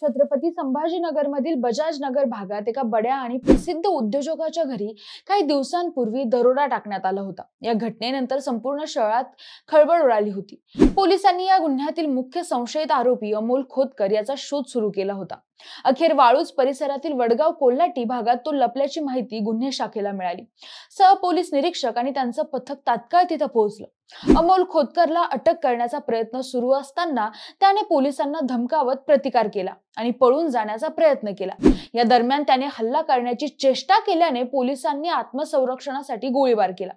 छत्रपती संभाजीनगरमधील बजाज नगर भागात एका बड्या आणि प्रसिद्ध उद्योजकाच्या घरी काही दिवसांपूर्वी दरोडा टाकण्यात आला होता। या घटनेनंतर संपूर्ण शहरात खळबळ उडाली होती। पोलिसांनी या गुन्ह्यातील मुख्य संशयित आरोपी अमोल खोतकर याचा शोध सुरू केला होता। अखेर वाळूज परिसरातील वडगाव कोल्हाटी भागात तो लपल्याची माहिती गुन्हे शाखेला मिळाली। पोलीस निरीक्षक आणि त्यांचं पथक तात्काळ तिथे पोहोचलं। अमोल खोतकरला अटक करण्याचा प्रयत्न सुरू असताना त्याने पोलिसांना धमकावत प्रतिकार केला आणि पळून जाण्याचा प्रयत्न केला। या दरम्यान त्याने हल्ला करण्याची चेष्टा केल्याने पोलिसांनी आत्मसंरक्षणासाठी गोळीबार केला।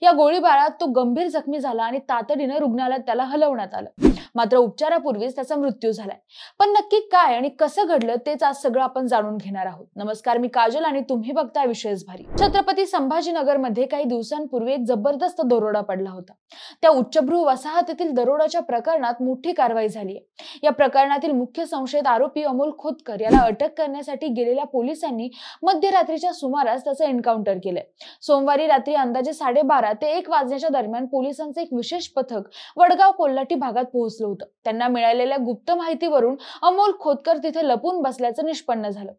या गोळीबारात तो गंभीर जखमी झाला आणि तातडीने रुग्णालयात त्याला हलवण्यात आलं। मात्र उपचारापूर्वीच त्याचा मृत्यू झालाय। पण नक्की काय आणि कसं घडलं तेच आज सगळं आपण जाणून घेणार आहोत। नमस्कार, मी काजल आणि तुम्ही बघताय विशेष भारी। छत्रपती संभाजीनगरमध्ये काही दिवसांपूर्वी एक जबरदस्त दरोडा पडला होता। त्या उच्चभ्रू वसाहतीतील दरोड्याच्या प्रकरणात मोठी कारवाई झाली आहे। या प्रकरणातील मुख्य संशयित आरोपी अमोल खोतकर याला अटक करण्यासाठी गेलेल्या पोलिसांनी मध्यरात्रीच्या सुमारास त्याचं एन्काउंटर केलंय। सोमवारी रात्री अंदाजे 12:30 ते 1 वाजण्याच्या दरम्यान पोलिसांचे एक विशेष पथक वडगाव कोल्हाटी भागात पोहोचलं होतं। त्यांना मिळालेल्या गुप्त माहितीवरून अमोल खोतकर तिथे लपून बसल्याचं निष्पन्न झालं।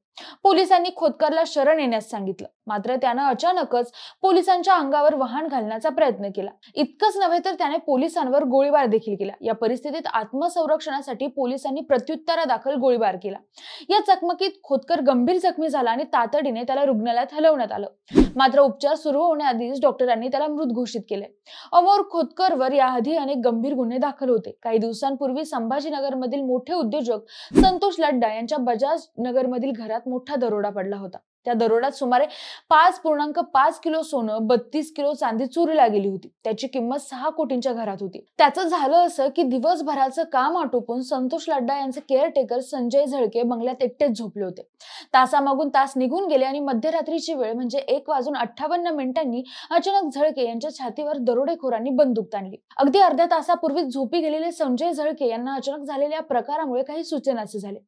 पोलिसांनी खोतकरला शरण येण्यास सांगितलं, मात्र त्यानं अचानकच पोलिसांच्या अंगावर वाहन घालण्याचा प्रयत्न केला। इतकंच नव्हे तर त्याने पोलिसांवर गोळीबार देखील केला। या परिस्थितीत आत्मसंरक्षणासाठी पोलिसांनी प्रत्युत्तरादाखल गोळीबार केला। या चकमकीत खोतकर गंभीर जखमी झाला आणि तातडीने त्याला रुग्णालयात हलवण्यात आलं। मात्र उपचार सुरू होण्याआधीच डॉक्टरांनी त्याला मृत घोषित केले। अमोल खोतकरवर याआधी अनेक गंभीर गुन्हे दाखल होते। काही दिवसांपूर्वी संभाजीनगरमधील मोठे उद्योजक संतोष लड्डा यांच्या बजाज नगरमधील घरात मोठा दरोडा पडला होता। त्या दरोड्यात सुमारे 5.5 किलो सोनं, 32 किलो चांदी चोरीला गेली होती। त्याची किंमत 6 कोटींच्या घरात होती। त्याचं झालं असं की दिवसभराचं काम आटोपून संतोष लड्डा यांचे केअरटेकर संजय झळके बंगल्यात एकटेच झोपले होते। तासामागून तास निघून गेले आणि मध्यरात्रीची वेळ म्हणजे 1:58 अचानक झळके यांच्या छातीवर दरोडेखोरांनी बंदूक ताणली। अगदी अर्ध्या तासापूर्वी झोपी गेलेले संजय झळके यांना अचानक झालेल्या प्रकारामुळे काही सुचेनासे झाले।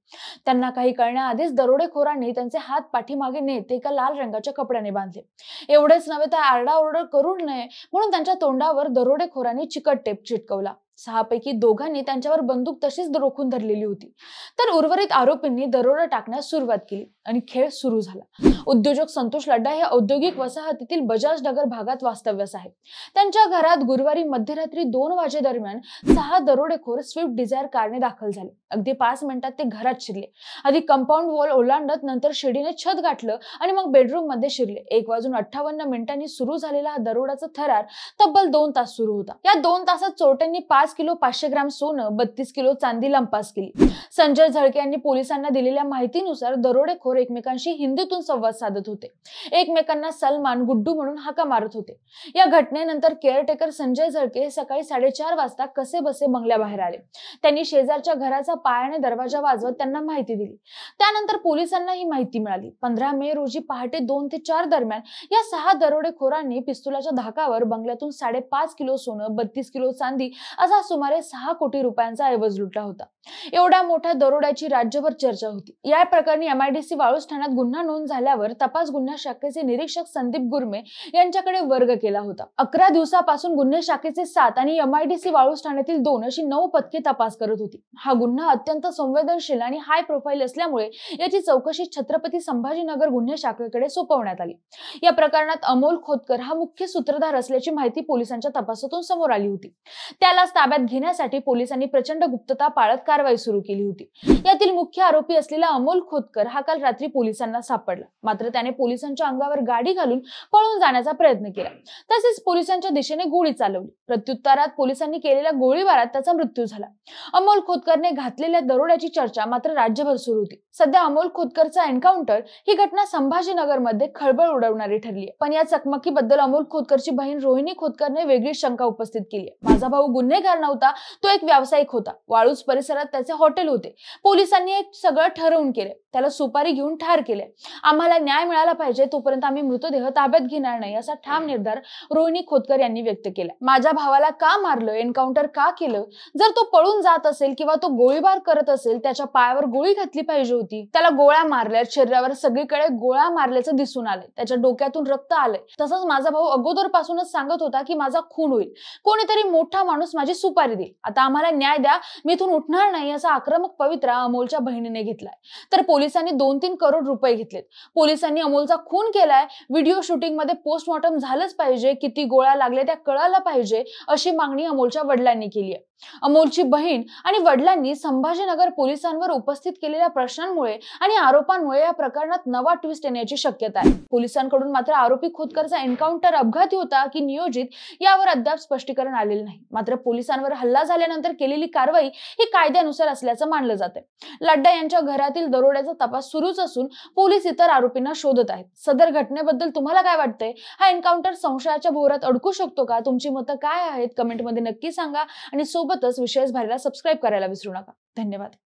त्यांना काही कळण्याआधीच दरोडेखोरांनी त्यांचे हात पाठीमागे नेत एका लाल रंगाच्या कपड्याने बांधले। एवढेच नव्हे तर आरडाओरड करू नये म्हणून त्यांच्या तोंडावर दरोडेखोरांनी चिकट टेप चिटकवला। 6 पैकी दोघांनी त्यांच्यावर बंदूक तशीच रोखून धरलेली होती। तर उर्वरित आरोपींनी दरोडा टाकण्यास सुरुवात केली आणि खेळ सुरू झाला। उद्योजक संतोष लड्डा हे औद्योगिक वसाहतीतील बजाज नगर भागात वास्तव्यास आहेत। त्यांच्या घरात गुरुवारी मध्यरात्री 2 वाजेदरम्यान 6 दरोडेखोर स्विफ्ट डिझायर कारने दाखल झाले। अगदी 5 मिनिटात ते घरात शिरले। आधी कंपाऊंड वॉल ओलांडत नंतर शिडीने छत गाठलं आणि मग बेडरूम मध्ये शिरले। 1:58 सुरू झालेला हा दरोड्याचा थरार तब्बल 2 तास सुरू होता। या 2 तासात चोरट्यांनी 5 किलो 500 ग्रॅम सोनं, 32 किलो चांदी लंपास केली। संजय झळके यांनी पोलिसांना दिलेल्या माहितीनुसार दरोडेखोर एकमेकांशी हिंदीतून संवाद साधत होते। एकमेकांना सलमान, गुड्डू म्हणून हाका मारत होते। या घटनेनंतर केअरटेकर संजय झळके सकाळी 4:30 वाजता कसेबसे बंगल्याबाहेर आले। त्यांनी शेजारच्या घराचा पायाने दरवाजा वाजवत त्यांना माहिती दिली। त्यानंतर पोलिसांना ही माहिती मिळाली। 15 मे रोजी पहाटे 2 ते 4 दरम्यान या 6 दरोडेखोरांनी पिस्तुलाच्या धाकावर बंगल्यातून 5.5 किलो सोनं, 32 किलो चांदी असा सुमारे 6 कोटी रुपयांचा ऐवज लुटला होता। एवढ्या मोठ्या दरोड्याची राज्यभर चर्चा होती। या प्रकरणी MIDC वाळूज ठाण्यात गुन्हा नोंद झाल्यावर तपास गुन्हा शाखेचे निरीक्षक संदीप गुरमे यांच्याकडे वर्ग केला होता। 11 दिवसापासून गुन्हे शाखेचे 7 आणि MIDC वाळूज ठाण्यातील 2 अशी 9 पथके तपास करत होती। हा गुन्हा अत्यंत संवेदनशील आणि हाय प्रोफाईल असल्यामुळे याची चौकशी छत्रपती संभाजीनगर गुन्हे शाखेकडे सोपवण्यात आली। या प्रकरणात अमोल खोतकर हा मुख्य सूत्रधार असल्याची माहिती पोलिसांच्या तपासातून समोर आली होती। त्याला ताब्यात घेण्यासाठी पोलिसांनी प्रचंड गुप्तता पाळत कारवाई सुरू केली होती। यातील मुख्य आरोपी असलेला अमोल खोतकर हा काल रात्री पोलिसांना सापडला। मात्र त्याने पोलिसांच्या अंगावर गाडी घालून पळून जाण्याचा प्रयत्न केला। तसेच पोलिसांच्या दिशेने गोळी चालवली। प्रत्युत्तरात पोलिसांनी केलेल्या गोळीबारात त्याचा मृत्यू झाला। अमोल खोतकरने घातलेल्या दरोड्याची चर्चा मात्र राज्यभर सुरू होती। सध्या अमोल खोतकरचा एन्काउंटर ही घटना संभाजीनगरमध्ये खळबळ उडवणारी ठरली आहे। पण या चकमकीबद्दल अमोल खोतकरची बहीण रोहिणी खोतकरने वेगळी शंका उपस्थित केली आहे। माझा भाऊ गुन्हेगार नव्हता, तो एक व्यावसायिक होता। वाळूज परिसरात त्याचे हॉटेल होते। पोलिसांनी हे सगळं ठरवून केले, त्याला सुपारी घेऊन ठार केले। आम्हाला न्याय मिळाला पाहिजे, तोपर्यंत आम्ही मृतदेह ताब्यात घेणार नाही असा ठाम निर्धार रोहिणी खोतकर यांनी व्यक्त केला। माझ्या भावाला का मारलं, एन्काउंटर का केलं? जर तो पळून जात असेल किंवा तो गोळीबार करत असेल, त्याच्या पायावर गोळी घातली पाहिजे होती। त्याला गोळ्या मारल्या, शरीरावर सगळीकडे गोळ्या मारल्याचं दिसून आलंय। त्याच्या डोक्यातून रक्त आलंय। तसंच माझा भाऊ अगोदरपासूनच सांगत होता की माझा खून होईल, कोणीतरी मोठा माणूस माझी सुपारी देईल, आता आम्हाला न्याय द्या, मी इथून उठणार नाही, असा आक्रमक पवित्रा अमोलच्या बहिणीने घेतलाय. तर पोलिसांनी 2-3 करोड रुपये घेतलेत. पोलिसांनी अमोलचा खून केलाय, व्हिडिओ शूटिंग मध्ये पोस्टमॉर्टम झालंच पाहिजे, किती गोळ्या लागल्या त्या कळायला पाहिजे, अशी मागणी अमोलच्या वडिलांनी केली आहे. अमोलची बहीण आणि वडिलांनी संभाजीनगर पोलिसांवर उपस्थित केलेल्या प्रश्नांमुळे आणि आरोपांमुळे या प्रकरणात नवा ट्विस्ट येण्याची शक्यता आहे. पोलिसांकडून मात्र आरोपी खोतकरचा एन्काउंटर अपघाती होता की नियोजित, यावर अद्याप स्पष्टीकरण आलेलं नाही. मात्र पोलिसांवर हल्ला झाल्यानंतर केलेली कारवाई ही कायद्यानुसार असल्याचं मानलं जाते. लड्डा यांच्या घरातील दरोड्याचा तपास सुरूच असून पोलीस इतर आरोपींना शोधत आहेत. सदर घटनेबद्दल तुम्हाला काय वाटतंय? हा एन्काउंटर संशयाच्या भोवऱ्यात अडकू शकतो का? तुमची मतं काय आहेत? कमेंटमध्ये नक्की सांगा आणि सोबतच विशेष भारीला सबस्क्राईब करायला विसरू नका. धन्यवाद.